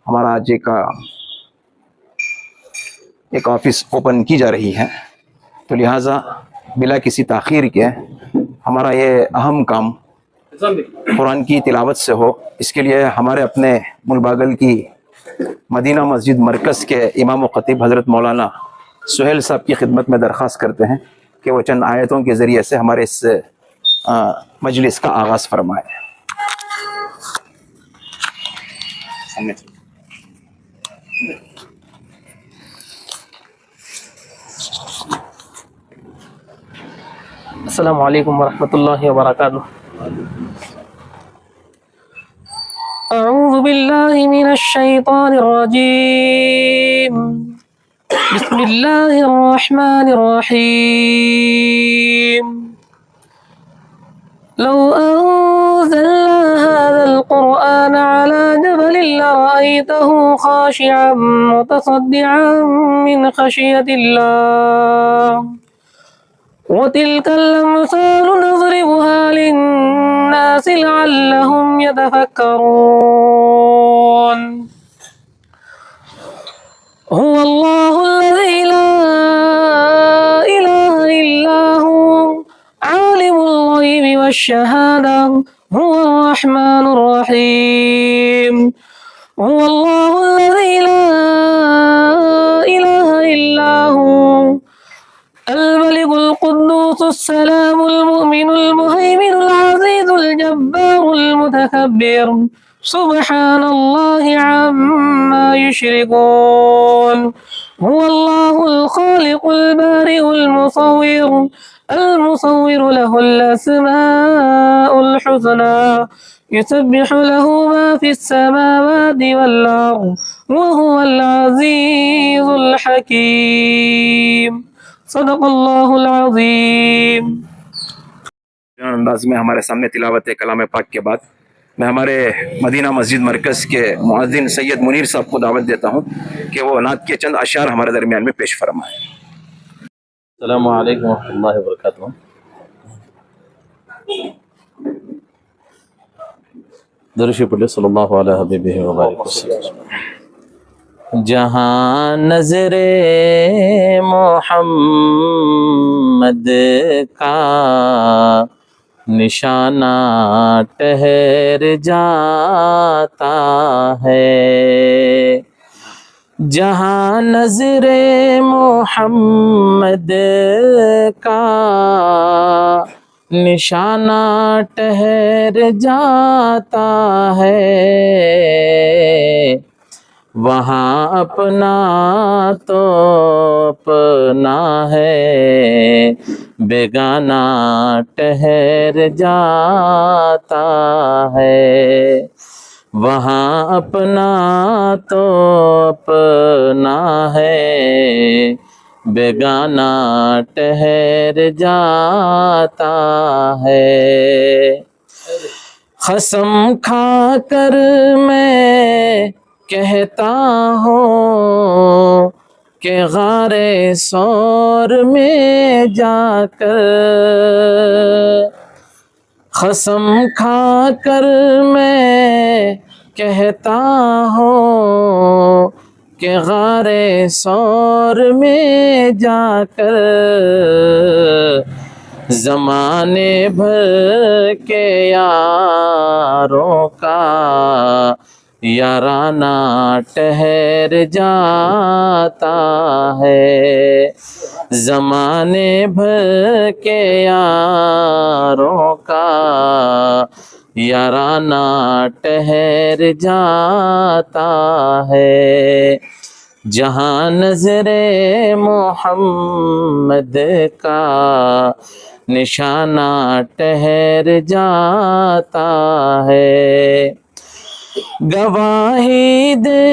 ہمارا آج ایک آفس اوپن کی جا رہی ہے، تو لہٰذا بلا کسی تاخیر کے ہمارا یہ اہم کام قرآن کی تلاوت سے ہو، اس کے لیے ہمارے اپنے ملباگل کی مدینہ مسجد مرکز کے امام و خطیب حضرت مولانا سہیل صاحب کی خدمت میں درخواست کرتے ہیں کہ وہ چند آیتوں کے ذریعے سے ہمارے اس مجلس کا آغاز فرمائے۔ السلام علیکم ورحمۃ اللہ وبرکاتہ۔ اعوذ باللہ من الشیطان الرجیم، بسم اللہ الرحمن الرحیم۔ لو انزلنا هذا القرآن على جبل لرأيته خاشعا متصدعا من خشية الله وتلك الأمثال نضربها للناس لعلهم يتفكرون۔ هو الله الذي لا إله إلا هو عالم الغيب والشهادة هو الرحمن الرحيم۔ هو الله الذي لا إله إلا هو الملك القدوس السلام المؤمن المهيمن العزيز الجبار المتكبر، سبحان الله عما يشركون۔ هو الله الخالق البارئ المصور له الأسماء الحسنى، يسبح له ما في السماوات والأرض وهو العزيز الحكيم۔ صدق اللہ العظیم۔ انداز میں ہمارے سامنے تلاوت کلام پاک کے بعد میں ہمارے مدینہ مسجد مرکز کے مؤذن سید منیر صاحب کو دعوت دیتا ہوں کہ وہ نعت کے چند اشعار ہمارے درمیان میں پیش فرمائیں۔ السلام علیکم ورحمۃ اللہ وبرکاتہ۔ درود شریف پڑھیے، صلی اللہ علیہ حبیبہ وبارک وسلم۔ جہاں نظر محمد کا نشانہ ٹھہر جاتا ہے، جہاں نظر محمد کا نشانہ ٹھہر جاتا ہے، وہاں اپنا تو اپنا ہے، بیگانہ ٹھہر جاتا ہے، وہاں اپنا تو اپنا ہے، بیگانہ ٹھہر جاتا ہے۔ قسم کھا کر میں کہتا ہوں کہ غار ثور میں جا کر، قسم کھا کر میں کہتا ہوں کہ غار ثور میں جا کر، زمانے بھر کے یاروں کا یارانہ ٹھہر جاتا ہے، زمانے بھر کے یاروں کا یارانہ ٹھہر جاتا ہے، جہاں نظر محمد کا نشانہ ٹھہر جاتا ہے۔ گواہی دے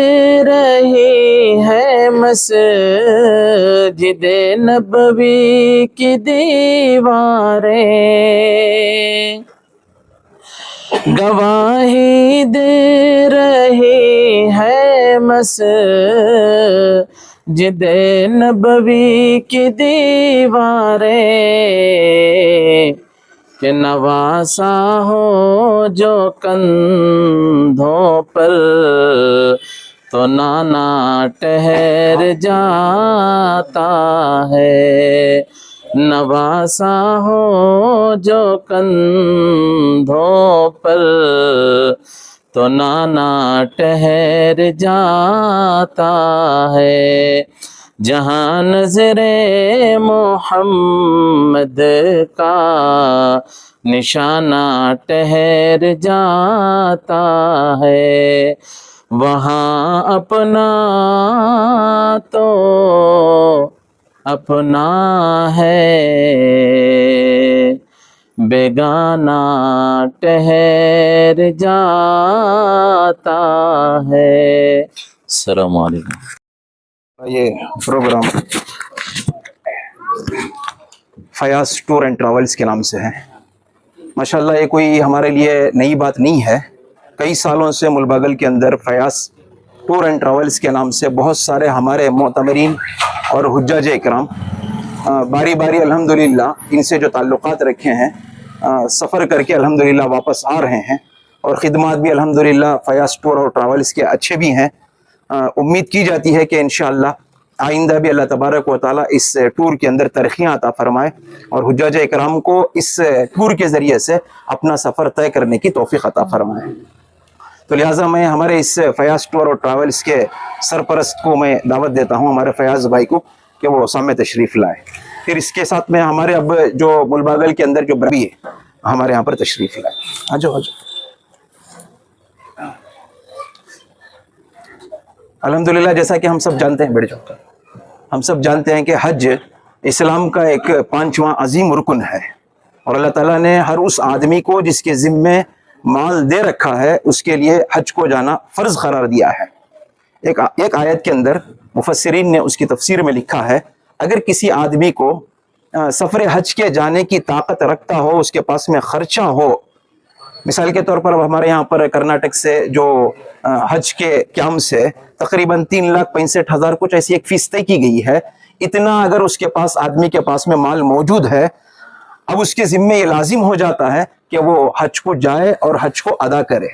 رہی ہے مسجد نبوی کی دیواریں، گواہی دے رہی ہے مسجد نبوی کی دیواریں، کہ نواسا ہو جو کندھوں پر تو نانا ٹھہر جاتا ہے، نواسا ہو جو کندھوں پر تو نانا ٹھہر جاتا ہے، جہاں نظر محمد کا نشانہ ٹھہر جاتا ہے، وہاں اپنا تو اپنا ہے، بیگانہ ٹھہر جاتا ہے۔ السلام علیکم۔ یہ program Fayaz tour and travels کے نام سے ہے۔ ماشاءاللہ یہ کوئی ہمارے لیے نئی بات نہیں ہے، کئی سالوں سے ملباگل کے اندر فیاض ٹور اینڈ ٹریولز کے نام سے بہت سارے ہمارے معتمرین اور حجاج اکرام باری باری الحمدللہ ان سے جو تعلقات رکھے ہیں سفر کر کے الحمدللہ واپس آ رہے ہیں، اور خدمات بھی الحمدللہ فیاض ٹور اور ٹریولز کے اچھے بھی ہیں۔ امید کی جاتی ہے کہ انشاءاللہ آئندہ بھی اللہ تبارک و تعالیٰ اس ٹور کے اندر ترقیاں عطا فرمائے اور حجاج اکرام کو اس ٹور کے ذریعے سے اپنا سفر طے کرنے کی توفیق عطا فرمائے۔ تو لہٰذا میں ہمارے اس فیاض ٹور اور ٹریولز کے سرپرست کو میں دعوت دیتا ہوں، ہمارے فیاض بھائی کو، کہ وہ سامنے تشریف لائے۔ پھر اس کے ساتھ میں ہمارے اب جو ملباگل کے اندر جو بربی ہے ہمارے یہاں پر تشریف لائے۔ آ جاؤ آ جاؤ۔ الحمدللہ جیسا کہ ہم سب جانتے ہیں، بیٹھ جاؤ، ہم سب جانتے ہیں کہ حج اسلام کا ایک 5واں عظیم رکن ہے، اور اللہ تعالیٰ نے ہر اس آدمی کو جس کے ذمے مال دے رکھا ہے اس کے لیے حج کو جانا فرض قرار دیا ہے۔ ایک آیت کے اندر مفسرین نے اس کی تفسیر میں لکھا ہے، اگر کسی آدمی کو سفر حج کے جانے کی طاقت رکھتا ہو، اس کے پاس میں خرچہ ہو، مثال کے طور پر ہمارے یہاں پر کرناٹک سے جو حج کے قیام سے تقریباً 3,65,000 کچھ ایسی ایک فیس طے کی گئی ہے، اتنا اگر اس کے پاس آدمی کے پاس میں مال موجود ہے، اب اس کے ذمے یہ لازم ہو جاتا ہے کہ وہ حج کو جائے اور حج کو ادا کرے،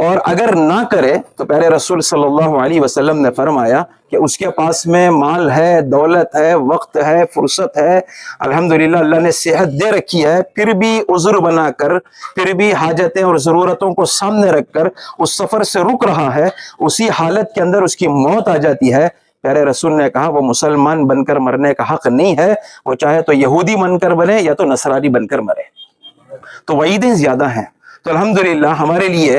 اور اگر نہ کرے تو پیارے رسول صلی اللہ علیہ وسلم نے فرمایا کہ اس کے پاس میں مال ہے، دولت ہے، وقت ہے، فرصت ہے، الحمدللہ اللہ نے صحت دے رکھی ہے، پھر بھی عذر بنا کر، پھر بھی حاجتیں اور ضرورتوں کو سامنے رکھ کر اس سفر سے رک رہا ہے، اسی حالت کے اندر اس کی موت آ جاتی ہے، پیارے رسول نے کہا وہ مسلمان بن کر مرنے کا حق نہیں ہے، وہ چاہے تو یہودی بن کر بنے یا تو نصرانی بن کر مرے، تو وعیدیں زیادہ ہیں۔ تو الحمدللہ ہمارے لیے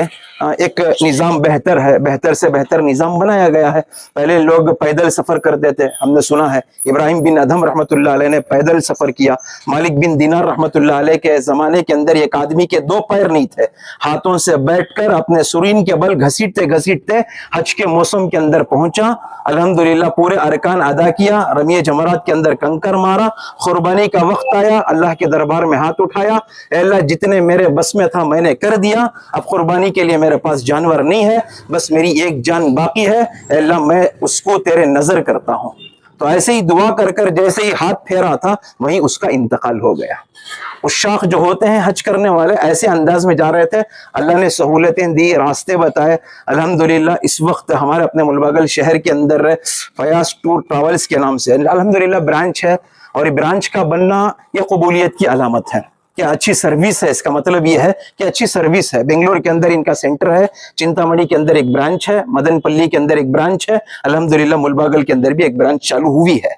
ایک نظام بہتر ہے، بہتر سے بہتر نظام بنایا گیا ہے۔ پہلے لوگ پیدل سفر کرتے تھے، ہم نے سنا ہے ابراہیم بن ادھم رحمۃ اللہ علیہ نے پیدل سفر کیا، مالک بن دینار رحمۃ اللہ علیہ کے زمانے کے اندر ایک آدمی کے 2 پیر نہیں تھے، ہاتھوں سے بیٹھ کر اپنے سرین کے بل گھسیٹتے گھسیٹتے حج کے موسم کے اندر پہنچا، الحمدللہ پورے ارکان ادا کیا، رمی جمرات کے اندر کنکر مارا، قربانی کا وقت آیا، اللہ کے دربار میں ہاتھ اٹھایا، اے اللہ جتنے میرے بس میں تھا میں نے کر دیا، اب قربانی کے لیے میرے پاس جانور نہیں ہے، بس میری ایک جان باقی ہے، اے اللہ میں اس کو تیرے نظر کرتا ہوں۔ تو ایسے ہی دعا کر کر جیسے ہی ہاتھ پھیرا تھا وہیں اس کا انتقال ہو گیا۔ عشاق جو ہوتے ہیں حج کرنے والے ایسے انداز میں جا رہے تھے، اللہ نے سہولتیں دی، راستے بتائے، الحمدللہ اس وقت ہمارے اپنے ملباگل شہر کے اندر فیاض ٹور ٹریولز کے نام سے الحمدللہ برانچ ہے، اور یہ برانچ کا بننا یہ قبولیت کی علامت ہے کہ اچھی سروس ہے، اس کا مطلب یہ ہے کہ اچھی سروس ہے۔ بنگلور کے اندر ان کا سینٹر ہے، چنتامڑی کے اندر ایک برانچ ہے، مدن پلی کے اندر ایک برانچ ہے، الحمدللہ ملباگل کے اندر بھی ایک برانچ چالو ہوئی ہے۔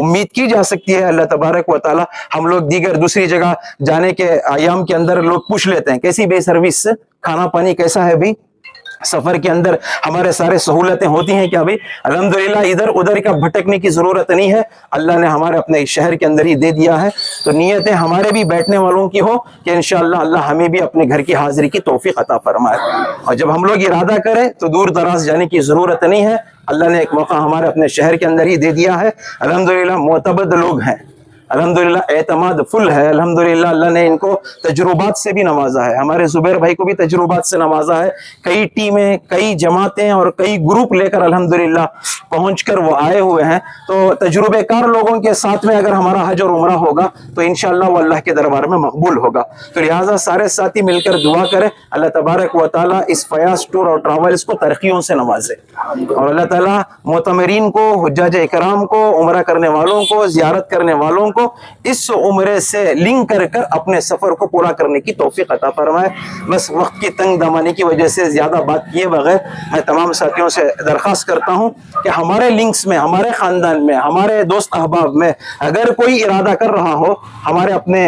امید کی جا سکتی ہے اللہ تبارک و تعالی، ہم لوگ دیگر دوسری جگہ جانے کے ایام کے اندر لوگ پوچھ لیتے ہیں کیسی بے سروس، کھانا پانی کیسا ہے بھائی، سفر کے اندر ہمارے سارے سہولتیں ہوتی ہیں کیا بھائی؟ الحمدللہ ادھر ادھر کا بھٹکنے کی ضرورت نہیں ہے، اللہ نے ہمارے اپنے شہر کے اندر ہی دے دیا ہے، تو نیتیں ہمارے بھی بیٹھنے والوں کی ہو کہ انشاءاللہ اللہ ہمیں بھی اپنے گھر کی حاضری کی توفیق عطا فرمائے، اور جب ہم لوگ ارادہ کریں تو دور دراز جانے کی ضرورت نہیں ہے، اللہ نے ایک موقع ہمارے اپنے شہر کے اندر ہی دے دیا ہے، الحمدللہ معتبد لوگ ہیں، अल्हम्दुलिल्लाह एतमाद फुल है। अल्हम्दुलिल्लाह अल्लाह ने इनको तजुर्बात से भी नवाजा है, हमारे जुबैर भाई को भी तजुर्बात से नवाजा है। कई टीमें, कई जमातें और कई ग्रुप लेकर अल्हम्दुलिल्लाह पहुंचकर वो आए हुए हैं। तो तजुर्बेकार लोगों के साथ में अगर हमारा हज और उम्रा होगा तो इंशाअल्लाह वो अल्लाह के दरबार में मकबूल होगा। तो लिहाजा सारे साथी मिलकर दुआ करें, अल्लाह तबारक व तआला इस फयाज टूर और ट्रैवल्स को तरक्कियों से नवाजे, और अल्लाह ताला मोतमरीन को, हुज्जाज इकराम को, उम्रा करने वालों को, जियारत करने वालों को इस उम्रे से लिंक कर कर अपने सफर को पूरा करने की तौफीक अता फरमाए। बस वक्त की तंग दमानी की वजह से ज्यादा बात किए बगैर मैं तमाम साथियों से दरख्वास्त करता हूँ कि हमारे लिंक्स में, हमारे खानदान में, हमारे दोस्त अहबाब में अगर कोई इरादा कर रहा हो, हमारे अपने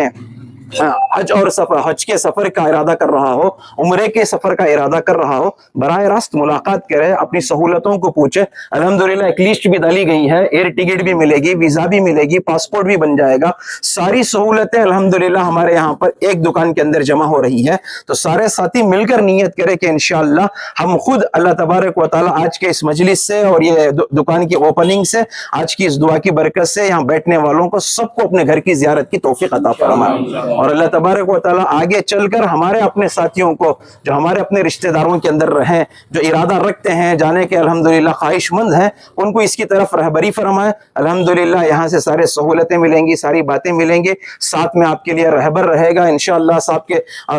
हज और सफर, हज के सफर का इरादा कर रहा हो, उम्रे के सफर का इरादा कर रहा हो, बराह रास्त मुलाकात करे, अपनी सहूलतों को पूछे। अल्हम्दुलिल्लाह एक लिस्ट भी डाली गई है, एयर टिकट भी मिलेगी, वीजा भी मिलेगी, पासपोर्ट भी बन जाएगा। सारी सहूलतें अल्हम्दुलिल्लाह हमारे यहाँ पर एक दुकान के अंदर जमा हो रही है। तो सारे साथी मिलकर नियत करें कि इंशाअल्लाह हम खुद अल्लाह तबारक व तआला आज के इस मजलिस से और ये दुकान की ओपनिंग से, आज की इस दुआ की बरकत से यहाँ बैठने वालों को सबको अपने घर की जियारत की तौफीक अता फरमाए, और अल्लाह तबारक व तआला आगे चलकर हमारे अपने साथियों को, जो हमारे अपने रिश्तेदारों के अंदर रहें, जो इरादा रखते हैं जाने के, अल्हम्दुलिल्लाह ख्वाहिशमंद हैं, उनको इसकी तरफ रहबरी फरमाए। अल्हम्दुलिल्लाह यहाँ से सारे सहूलतें मिलेंगी, सारी बातें मिलेंगी, साथ में आपके लिए रहबर रहेगा इंशाअल्लाह।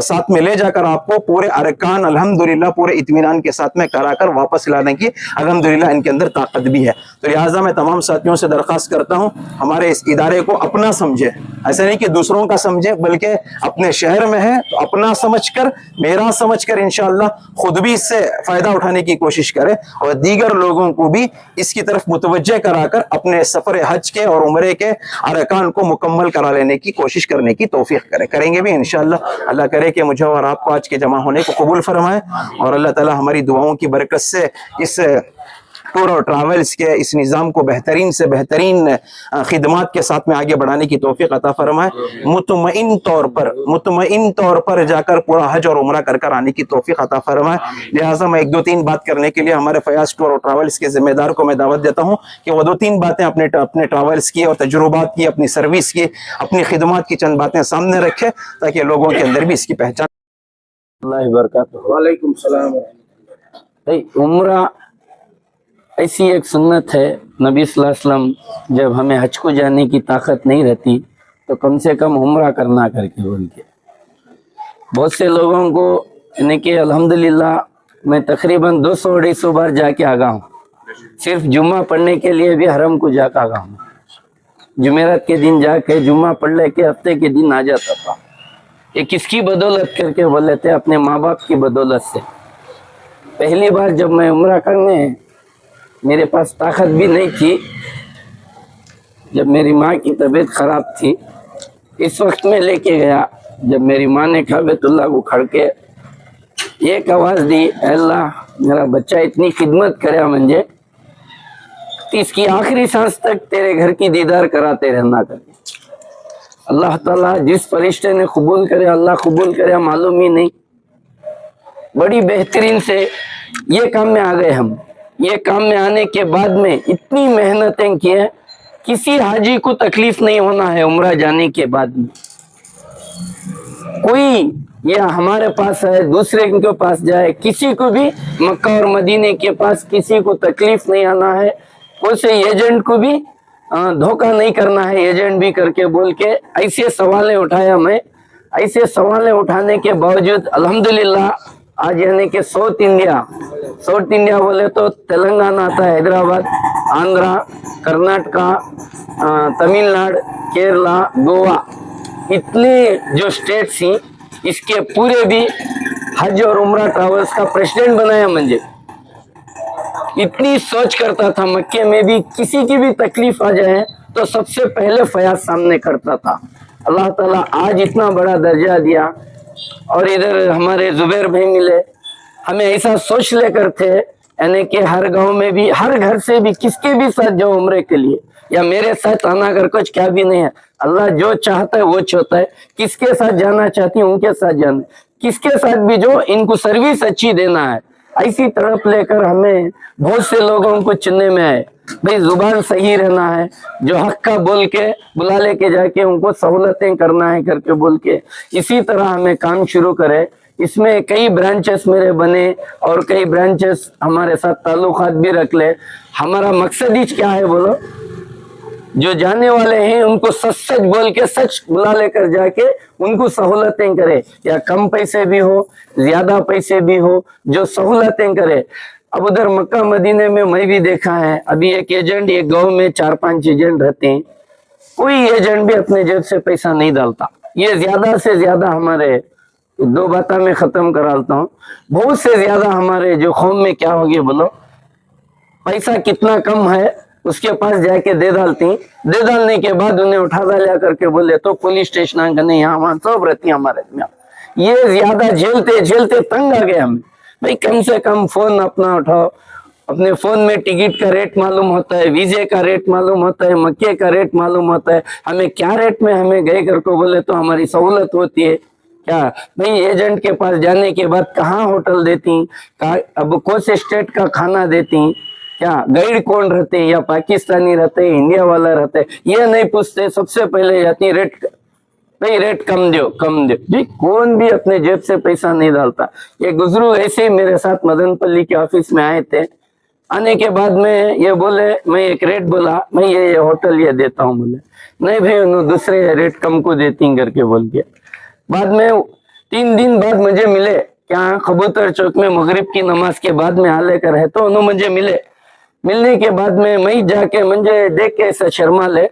साथ में ले जाकर आपको पूरे अरकान अल्हम्दुलिल्लाह पूरे इत्मीनान के साथ में कराकर वापस लाने की अल्हम्दुलिल्लाह इनके अंदर ताकत भी है। तो लिहाजा मैं तमाम साथियों से दरख्वास्त करता हूँ, हमारे इस इदारे को अपना समझे, ऐसा नहीं कि दूसरों का समझे, बल्कि अपने शहर में है तो अपना समझकर, मेरा समझकर इंशाअल्लाह खुद भी इससे फायदा उठाने की कोशिश करे और दीगर लोगों को भी इसकी तरफ मुतवज्जे कराकर अपने सफर हज के और उम्रे के अरकान को मुकम्मल करा लेने की कोशिश करने की तौफीक करे, करेंगे भी इंशाअल्लाह। अल्लाह करे कि मुझे और आपको आज के जमा होने को कबूल फरमाए, और अल्लाह ताला हमारी दुआओं की बरकत से इस टूर और ट्रैवल्स के इस निज़ाम को बेहतरीन से बेहतरीन खिदमात के साथ में आगे बढ़ाने की तौफीक अता फरमाए। मुतमईन तौर पर जाकर पूरा हज और उम्रा कर आने की तौफीक अता फरमाए। लिहाजा मैं 1-2-3 बात करने के लिए हमारे फयाज टूर और ट्रैवल्स के जिम्मेदार को मैं दावत देता हूँ कि वो 2-3 बातें अपने ट्रैवल्स की और तजुर्बात की, अपनी सर्विस की, अपनी खिदमात की चंद बातें सामने रखे, ताकि लोगों के अंदर भी इसकी पहचान। वालेकुम सलाम। उम्रा ऐसी एक सुन्नत है, नबी सल्लल्लाहु अलैहि वसल्लम जब हमें हज को जाने की ताकत नहीं रहती तो कम से कम उम्रा करना करके बोल के। बहुत से लोगों को यानी कि अल्हम्दुलिल्लाह मैं तकरीबन 200-250 बार जाके आगा हूँ, सिर्फ जुम्मा पढ़ने के लिए भी हरम को जाकर आगा हूँ। जुमेरात के दिन जाके जुम्मा पढ़ ले के हफ्ते के दिन आ जाता था। ये किसकी बदौलत करके बोले थे? अपने माँ बाप की बदौलत से। पहली बार जब मैं उम्रा करने, मेरे पास ताकत भी नहीं थी, जब मेरी माँ की तबीयत खराब थी, इस वक्त में लेके गया। जब मेरी माँ ने काबतुल्लाह को खड़ के एक आवाज़ दी, अल्लाह मेरा बच्चा इतनी खिदमत करे मुझे, इसकी आखिरी सांस तक तेरे घर की दीदार कराते रहना करके। अल्लाह ताला जिस फरिश्ते ने कबूल करे, अल्लाह कबूल करे, मालूम ही नहीं। बड़ी बेहतरीन से ये काम में आ गए हम। ये काम में आने के बाद में इतनी मेहनतें की है, किसी हाजी को तकलीफ नहीं होना है उम्रा जाने के बाद में। कोई ये हमारे पास है, दूसरे के पास जाए, किसी को भी मक्का और मदीने के पास किसी को तकलीफ नहीं आना है। कोई से एजेंट को भी धोखा नहीं करना है, एजेंट भी करके बोल के ऐसे सवालें उठाया मैं। ऐसे सवालें उठाने के बावजूद अल्हम्दुलिल्लाह आज यानी कि साउथ इंडिया बोले तो तेलंगाना आता है, हैदराबाद, आंध्रा, कर्नाटका, तमिलनाडु, केरला, गोवा, इतने जो स्टेट थी, इसके पूरे भी हज और उम्रा ट्रैवल्स का प्रेसिडेंट बनाया मुझे। इतनी सोच करता था, मक्के में भी किसी की भी तकलीफ आ जाए तो सबसे पहले फयाज सामने करता था। अल्लाह ताला आज इतना बड़ा दर्जा दिया। और इधर हमारे जुबैर भाई मिले, हमें ऐसा सोच लेकर थे यानी कि हर गांव में भी, हर घर से भी किसके भी साथ जाओ उम्रे के लिए, या मेरे साथ आना अगर कुछ क्या भी नहीं है, अल्लाह जो चाहता है वो चाहता है। किसके साथ जाना चाहती हूँ उनके साथ जाना, किसके साथ भी जो इनको सर्विस अच्छी देना है, ऐसी तड़प लेकर हमें बहुत से लोगों को चुनने में आए। भाई जुबान सही रहना है, जो हक का बोल के बुला लेके जाके उनको सहूलतें करना है करके बोल के इसी तरह हमें काम शुरू करे। इसमें कई ब्रांचेस मेरे बने और कई ब्रांचेस हमारे साथ ताल्लुकात भी रख ले। हमारा मकसद ही क्या है बोलो, जो जाने वाले हैं उनको सच सच बोल के सच बुला लेकर जाके उनको सहूलतें करे, या कम पैसे भी हो ज्यादा पैसे भी हो, जो सहूलतें करे। अब उधर मक्का मदीने में मैं भी देखा है, अभी एक एजेंट एक गांव में 4-5 एजेंट रहते हैं, कोई एजेंट भी अपने जेब से पैसा नहीं डालता। ये ज्यादा से ज्यादा हमारे 2 बातें में खत्म कराता हूँ, बहुत से ज्यादा हमारे जो कौम में क्या होगी बोलो, पैसा कितना कम है उसके पास जाके दे डालती, दे डालने के बाद उन्हें उठा डाला करके बोले तो पुलिस स्टेशन नहीं, यहाँ वहां सब रहती है हमारे में। ये ज्यादा झेलते झेलते तंग आ गए हमें। भाई कम से कम फोन अपना उठाओ, अपने फोन में टिकट का रेट मालूम होता है, वीजे का रेट मालूम होता है, मक्के का रेट मालूम होता है, हमें क्या रेट में हमें गए करके बोले तो हमारी सहूलत होती है। क्या भाई एजेंट के पास जाने के बाद कहाँ होटल देती, अब कौन से स्टेट का खाना देती, क्या गाइड कौन रहते हैं, या पाकिस्तानी रहते हैं, इंडिया वाला रहते हैं, ये नहीं पूछते। सबसे पहले जाती रेट, भाई रेट कम दो कम दो। जी कौन भी अपने जेब से पैसा नहीं डालता। ये गुजरू ऐसे ही मेरे साथ मदनपल्ली के ऑफिस में आए थे, आने के बाद में ये बोले, मैं एक रेट बोला, मैं ये होटल ये देता हूँ, बोले नहीं भाई उन्होंने दूसरे रेट कम को देती करके बोल के। बाद में 3 दिन बाद मुझे मिले, क्या कबूतर चौक में मगरिब की नमाज के बाद में हाले कर है, तो उन्होंने मुझे मिले। मिलने के बाद में मैं जाके मुझे देख के ऐसा शर्मा ले,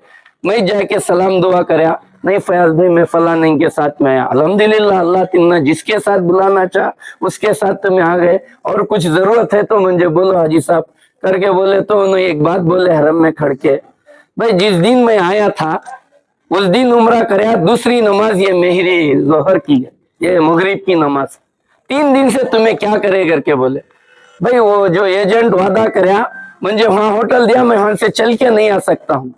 मैं जाके सलाम दुआ करया, नहीं फयाज भाई मैं फलाने के साथ में आया, अल्हम्दुलिल्लाह अल्लाह तुमने जिसके साथ बुलाना चाह उसके साथ तुम्हें आ गए, और कुछ जरूरत है तो मुझे बोलो हाजी साहब करके बोले। तो उन्होंने एक बात बोले हरम में खड़ के, भाई जिस दिन मैं आया था उस दिन उम्रा करया, दूसरी नमाज ये मेहरी जोहर की है, ये मगरिब की नमाज, 3 दिन से तुम्हें क्या करे करके बोले। भाई वो जो एजेंट वादा करया मुझे वहां होटल दिया, मैं वहां से चल के नहीं आ सकता हूँ,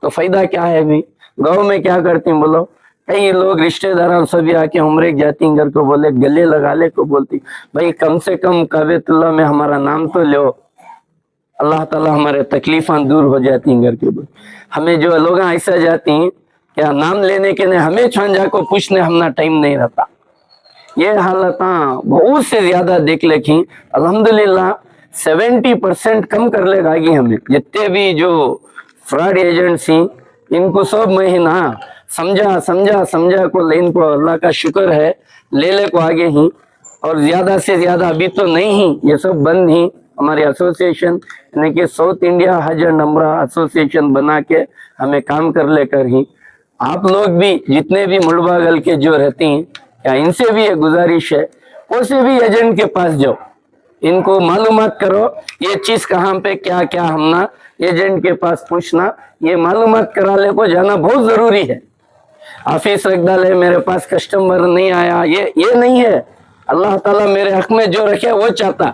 तो फायदा क्या है। अभी गाँव में क्या करती बोलो, कई लोग रिश्तेदार सभी आके उम्रे जाती घर को बोले, गले लगा ले को बोलती, भाई कम से कम काबेतुल्लाह में हमारा नाम तो लो, अल्लाह ताला हमारे तकलीफा दूर हो जाती घर के बोल। हमें जो लोग ऐसा जाती क्या नाम लेने के लिए हमें छांझा को पूछने हमना टाइम नहीं रहता। ये हालत बहुत से ज्यादा देख लेखी, अल्हम्दुलिल्लाह 70% कम कर लेगा हमें। जितने भी जो फ्रॉड एजेंसी इनको सब महीना समझा समझा समझा को लेन को अल्लाह का शुक्र है ले ले को आगे ही, और ज्यादा से ज्यादा अभी तो नहीं ही, ये सब बंद ही। हमारे एसोसिएशन यानी कि साउथ इंडिया हज एंड उम्रा एसोसिएशन बना के हमें काम कर लेकर ही, आप लोग भी जितने भी मुलबागल के जो रहती हैं क्या इनसे भी एक गुजारिश है, कोई से भी एजेंट के पास जाओ, इनको मालूमात करो ये चीज कहाँ पे क्या क्या, हमना एजेंट के पास पूछना, ये मालूमात करा ले को जाना बहुत जरूरी है। ऑफिस रख डाले मेरे पास कस्टमर नहीं आया, ये नहीं है। अल्लाह ताला मेरे हक में जो रखे वो चाहता,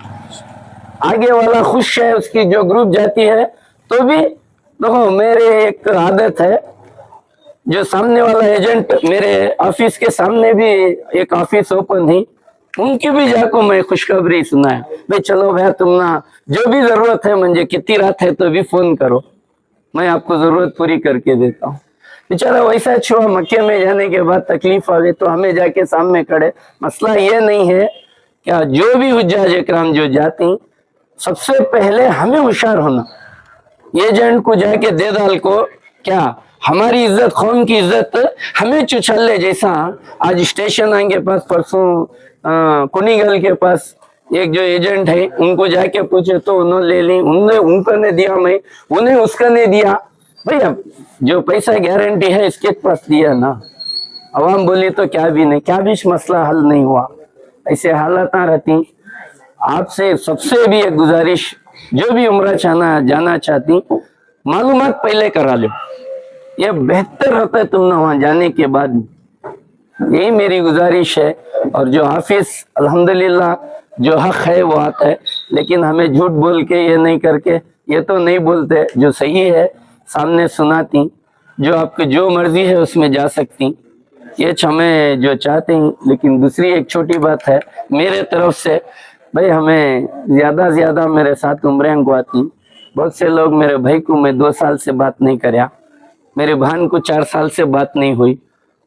आगे वाला खुश है, उसकी जो ग्रुप जाती है तो भी देखो। मेरे एक आदत है, जो सामने वाला एजेंट मेरे ऑफिस के सामने भी एक ऑफिस ओपन थी, उनकी भी जाको मैं खुशखबरी सुनाया, भाई चलो भैया तुम ना जो भी जरूरत है मुझे कितनी रात है तो भी फोन करो, मैं आपको जरूरत पूरी करके देता हूँ। बेचारा वैसा छुआ मक्के में जाने के बाद तकलीफ आ गई तो हमें जाके सामने खड़े। मसला ये नहीं है क्या, जो भी हुज्जाज इकराम जो जाती सबसे पहले हमें होशियार होना, एजेंट को जाके दे डाल को क्या हमारी इज्जत कौम की इज्जत हमें चुछल ले। जैसा आज स्टेशन आएंगे पास परसों कुनीगल के पास एक जो एजेंट है उनको जाके पूछे तो उन्होंने ले ली, उन्होंने उनको ने दिया, मैं उन्हें उसका नहीं दिया। भाई अब जो पैसा गारंटी है इसके पास दिया ना, अवाम बोली तो क्या भी नहीं, क्या भी मसला हल नहीं हुआ। ऐसे हालत रहती। आपसे सबसे भी एक गुजारिश, जो भी उम्रा जाना चाहती मालूमात पहले करा लो, ये बेहतर होता है तुम ना वहां जाने के बाद। यही मेरी गुजारिश है। और जो हाफिज अल्हम्दुलिल्लाह जो हक है वो आता है, लेकिन हमें झूठ बोल के ये नहीं करके, ये तो नहीं बोलते, जो सही है सामने सुनाती, जो आपकी जो मर्जी है उसमें जा सकती, ये हमें जो चाहते हैं। लेकिन दूसरी एक छोटी बात है मेरे तरफ से, भाई हमें ज़्यादा से ज़्यादा मेरे साथ उम्रें को आती, बहुत से लोग मेरे भाई को मैं 2 साल से बात नहीं करया, मेरे बहन को 4 साल से बात नहीं हुई,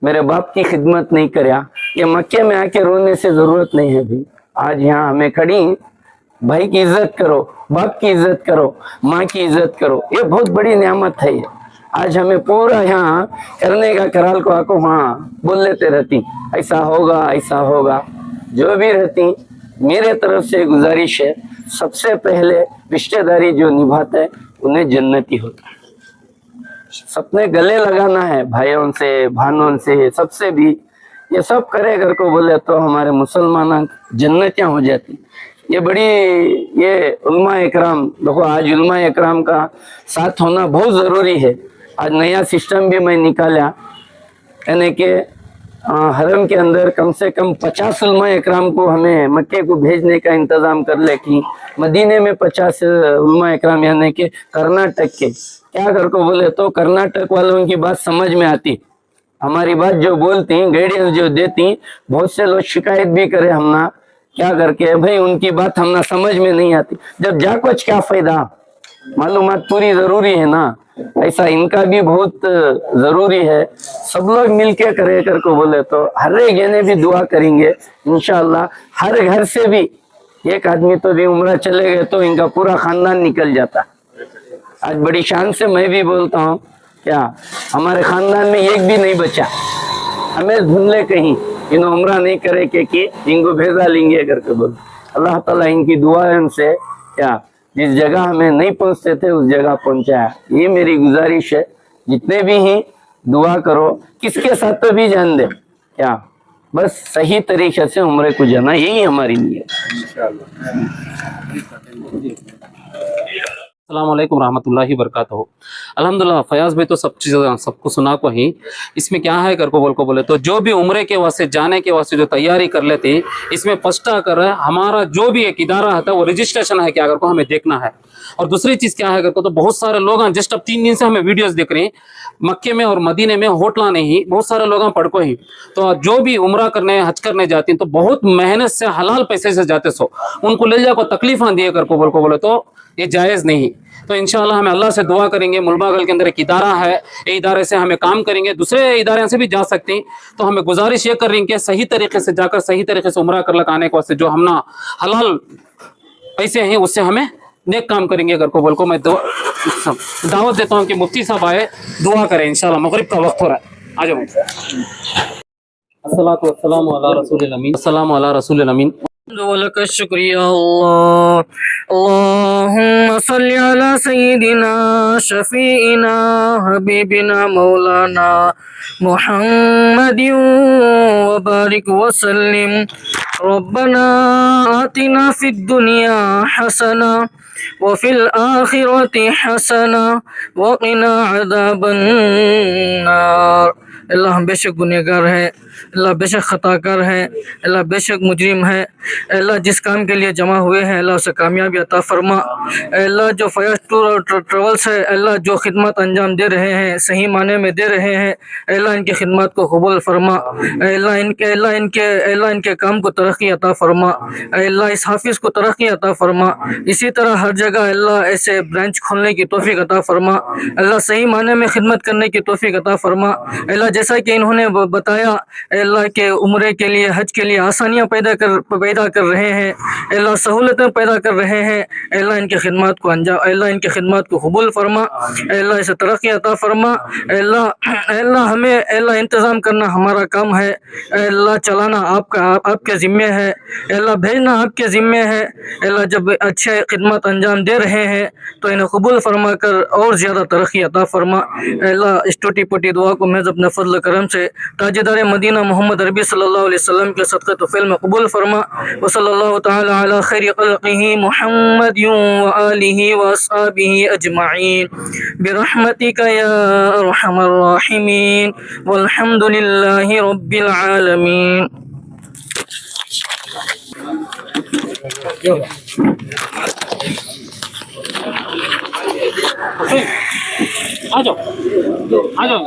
मेरे बाप की खिदमत नहीं करया। ये मक्के में आके रोने से ज़रूरत नहीं है भाई। आज यहाँ हमें खड़ी, भाई की इज्जत करो, बाप की इज्जत करो, माँ की इज्जत करो, ये बहुत बड़ी नेमत है। ये आज हमें पूरा यहाँ करने का कराल को आको हाँ बोल लेते रहती, ऐसा होगा जो भी रहती। मेरे तरफ से गुजारिश है, सबसे पहले रिश्तेदारी जो निभाता है उन्हें जन्नती होता है। सबने गले लगाना है, भाइयों से, बहनों से, सबसे भी ये सब करे घर को बोले तो हमारे मुसलमान जन्नतियाँ हो जाती। ये बड़ी ये उलमा इकराम देखो, आज उलमा इकराम का साथ होना बहुत ज़रूरी है। आज नया सिस्टम भी मैं निकाला, यानी कि हरम के अंदर कम से कम 50 उलमा इकराम को हमें मक्के को भेजने का इंतज़ाम कर ले कि मदीने में 50 उलमा इकराम, यानी कि कर्नाटक के, क्या कर को बोले तो कर्नाटक वालों की बात समझ में आती, हमारी बात जो बोलती, गाइडेंस जो देती। बहुत से लोग शिकायत भी करे हमना, क्या करके भाई उनकी बात हमना समझ में नहीं आती। जब जा कुछ क्या फायदा, मालूमात पूरी ज़रूरी है ना, ऐसा इनका भी बहुत ज़रूरी है। सब लोग मिलके करे कर को बोले तो हर एक जने भी दुआ करेंगे इंशाअल्लाह। हर घर से भी एक आदमी तो भी उम्रा चले गए तो इनका पूरा खानदान निकल जाता। आज बड़ी शान से मैं भी बोलता हूँ, क्या हमारे खानदान में एक भी नहीं बचा, हमें ढूंढ ले कहीं इन उम्रा नहीं करे कि इनको भेजा लेंगे करके बोल। अल्लाह ताला इनकी दुआओं से क्या जिस जगह हमें नहीं पहुंचते थे उस जगह पहुंचाया। ये मेरी गुजारिश है, जितने भी हैं दुआ करो, किसके साथ तो भी जान दे, क्या बस सही तरीके से उम्रे को जाना, यही हमारी नीयत है। अस्सलाम वालेकुम रहमतुल्लाहि वबरकातुहू। अल्हम्दुलिल्लाह फयाज भाई तो सब चीज़ सबको सुना को ही। इसमें क्या है कर को बोले तो जो भी उम्रे के वास्ते जाने के वास्ते जो तैयारी कर लेते, इसमें फर्स्ट कर हमारा जो भी एक इदारा है वो रजिस्ट्रेशन है क्या कर को हमें देखना है। और दूसरी चीज़ क्या है कर को तो बहुत सारे लोग हैं, जस्ट अब 3 दिन से हमें वीडियोस देख रहे हैं, मक्के में और मदीने में होटला नहीं, बहुत सारे लोग पढ़ को ही। तो जो भी उम्रा करने हज करने जाती हैं तो बहुत मेहनत से हलाल पैसे से जाते, सो उनको ले जाकर तकलीफ दिए कर को बोले तो ये जायज़ नहीं। तो इंशाअल्लाह हमें अल्लाह से दुआ करेंगे, मुलबागल के अंदर एक इदारा है, ये इदारे से हमें काम करेंगे, दूसरे इदारे से भी जा सकते हैं। तो हमें गुजारिश ये कर रही है कि सही तरीके से जाकर सही तरीके से उम्रा कर लगाने के वास्ते जो हमना हलाल पैसे हैं उससे हमें नेक काम करेंगे। अगर को बोल को मैं दावत देता हूँ कि मुफ्ती साहब आए, दुआ करें इंशाअल्लाह। मगरिब का वक्त हो रहा है, आ जाओ। अस्सलातु वस्सलामु अला रसूलिल अमीन, अस्सलामु अला रसूलिल अमीन। वलक शुक्रिया अल्लाह। अल्लाहुम्मा सल्ली अला सय्यिदिना शफीइना हबीबिना मौलाना मुहम्मदिन व बारिक व सल्लिम। रब्बना आतिना फिद दुनिया हसना व फिल आखिरति हसना व क़िना अज़ाबन नार। अल्लाह हम बेशक गुनहगार है, अल्लाह बेशक खताकार है, अल्लाह बेशक मुजरिम है। अल्लाह जिस काम के लिए जमा हुए हैं अल्लाह उसे कामयाबी अता फरमा। अल्लाह जो फयाज टूर और ट्रेवल्स है, अल्लाह जो खिदमत अंजाम दे रहे हैं, सही माने में दे रहे हैं, अल्लाह इनकी खिदमत को कबूल फरमा। अल्लाह इनके काम को तरक्की अता फरमा। अल्लाह इस हाफिज़ को तरक्की अता फरमा। इसी तरह हर जगह अल्लाह ऐसे ब्रांच खोलने की तौफीक अता फरमा। अल्लाह सही माने में खिदमत करने की तौफीक अता फरमा। अल्लाह जैसा कि इन्होंने बताया, अल्लाह के उम्रे के लिए, हज के लिए आसानियाँ पैदा कर रहे हैं, अल्लाह सहूलतें पैदा कर रहे हैं। अल्लाह इनकी खिदमत को अल्लाह इनकी खिदमत को कबूल फरमा। अल्लाह इसे तरक्की अता फरमा। अल्लाह हमें अल्लाह इंतज़ाम करना हमारा काम है, अल्लाह चलाना आपके ज़िम्मे है, अल्लाह भेजना आपके ज़िम्मे है। अल्लाह जब अच्छे खिदमत अंजाम दे रहे हैं तो इन्हें कबूल फरमा कर और ज़्यादा तरक्की अता फरमा। अल्लाह इस टूटी फूटी दुआ को महज अपने फजल करम से ताजदार मदीना मोहम्मद अरबी सल्लल्लाहु अलैहि वसल्लम के सदक़े तौफ़ील में कबूल फरमा। व सल्लल्लाहु तआला अला खैरि ख़ल्क़िही मुहम्मदिन व आलिही व अस्हाबिही अजमईन बिरहमतिका या अरहमर राहिमीन वल्हम्दुलिल्लाहि रब्बिल आलमीन। आ जाओ, आ जाओ।